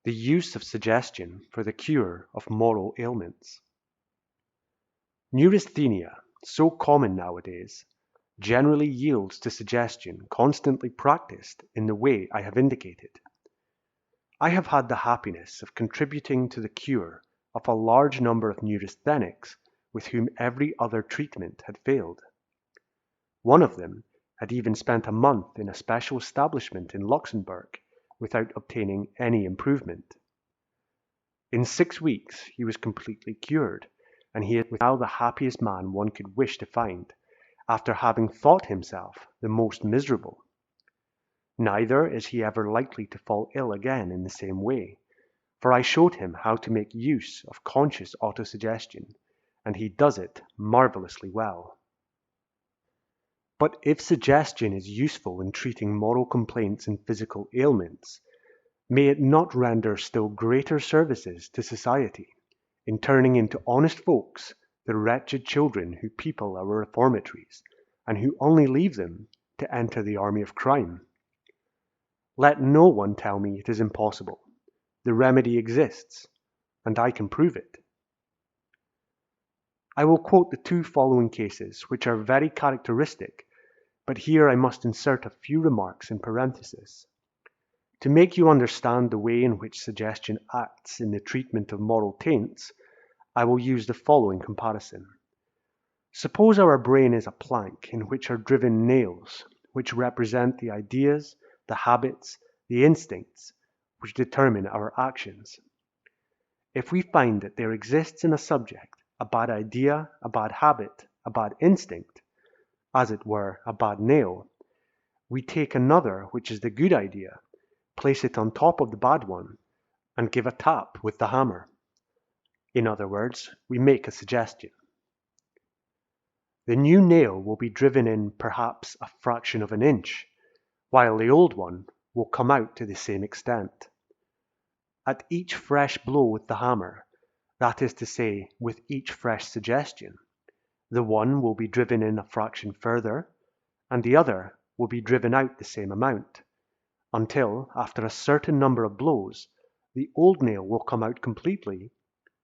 the use of suggestion for the cure of moral ailments. Neurasthenia, so common nowadays, generally yields to suggestion constantly practiced in the way I have indicated. I have had the happiness of contributing to the cure of a large number of neurasthenics with whom every other treatment had failed. One of them had even spent a month in a special establishment in Luxembourg without obtaining any improvement. In 6 weeks he was completely cured, and he is now the happiest man one could wish to find, after having thought himself the most miserable. Neither is he ever likely to fall ill again in the same way, for I showed him how to make use of conscious autosuggestion, and he does it marvelously well. But if suggestion is useful in treating moral complaints and physical ailments, may it not render still greater services to society in turning into honest folks the wretched children who people our reformatories, and who only leave them to enter the army of crime? Let no one tell me it is impossible. The remedy exists, and I can prove it. I will quote the 2 following cases, which are very characteristic, but here I must insert a few remarks in parenthesis. To make you understand the way in which suggestion acts in the treatment of moral taints, I will use the following comparison. Suppose our brain is a plank in which are driven nails, which represent the ideas, the habits, the instincts, which determine our actions. If we find that there exists in a subject a bad idea, a bad habit, a bad instinct, as it were, a bad nail, we take another which is the good idea, place it on top of the bad one, and give a tap with the hammer. In other words, we make a suggestion. The new nail will be driven in perhaps a fraction of an inch, while the old one will come out to the same extent. At each fresh blow with the hammer, that is to say, with each fresh suggestion, the one will be driven in a fraction further, and the other will be driven out the same amount, until, after a certain number of blows, the old nail will come out completely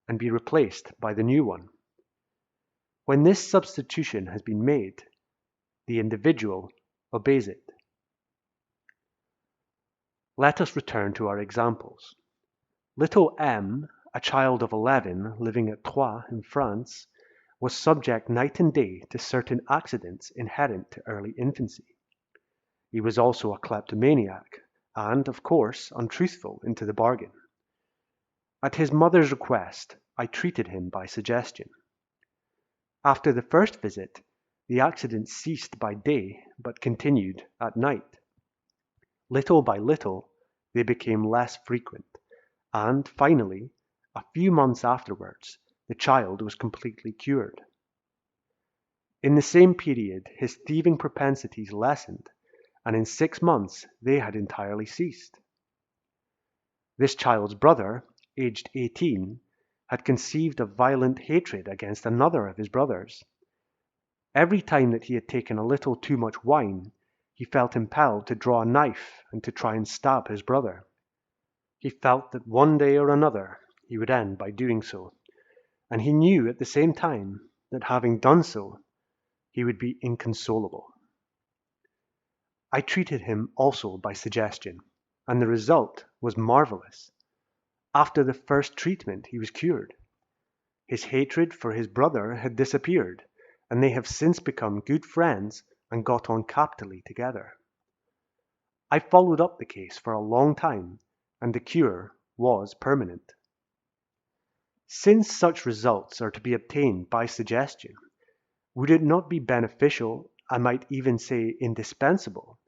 and be replaced by the new one. When this substitution has been made, the individual obeys it. Let us return to our examples. Little M, a child of 11 living at Troyes in France, was subject night and day to certain accidents inherent to early infancy. He was also a kleptomaniac, and, of course, untruthful into the bargain. At his mother's request, I treated him by suggestion. After the first visit, the accidents ceased by day, but continued at night. Little by little, they became less frequent, and finally, a few months afterwards, the child was completely cured. In the same period, his thieving propensities lessened, and in 6 months they had entirely ceased. This child's brother, aged 18, had conceived a violent hatred against another of his brothers. Every time that he had taken a little too much wine, he felt impelled to draw a knife and to try and stab his brother. He felt that one day or another he would end by doing so, and he knew at the same time that having done so, he would be inconsolable. I treated him also by suggestion, and the result was marvelous. After the first treatment he was cured. His hatred for his brother had disappeared, and they have since become good friends and got on capitally together. I followed up the case for a long time, and the cure was permanent. Since such results are to be obtained by suggestion, would it not be beneficial, I might even say indispensable,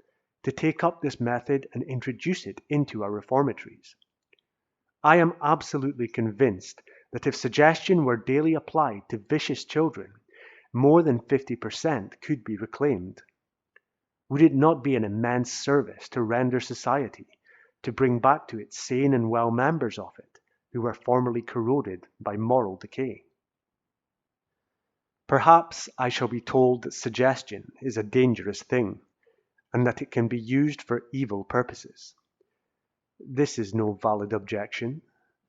to take up this method and introduce it into our reformatories? I am absolutely convinced that if suggestion were daily applied to vicious children, more than 50% could be reclaimed. Would it not be an immense service to render society, to bring back to it sane and well members of it, who were formerly corroded by moral decay? Perhaps I shall be told that suggestion is a dangerous thing, and that it can be used for evil purposes. This is no valid objection.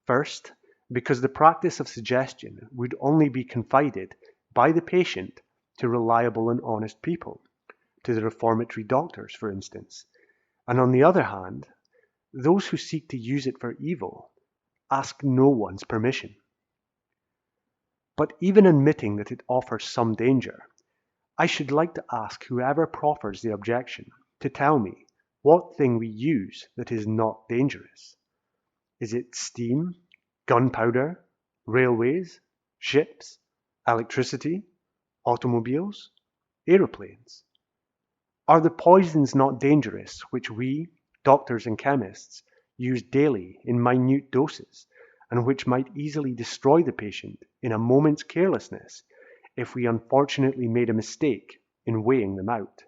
First, because the practice of suggestion would only be confided by the patient to reliable and honest people, to the reformatory doctors, for instance. And on the other hand, those who seek to use it for evil ask no one's permission. But even admitting that it offers some danger, I should like to ask whoever proffers the objection to tell me what thing we use that is not dangerous. Is it steam, gunpowder, railways, ships, electricity, automobiles, aeroplanes? Are the poisons not dangerous which we, doctors and chemists, use daily in minute doses, and which might easily destroy the patient in a moment's carelessness if we unfortunately made a mistake in weighing them out?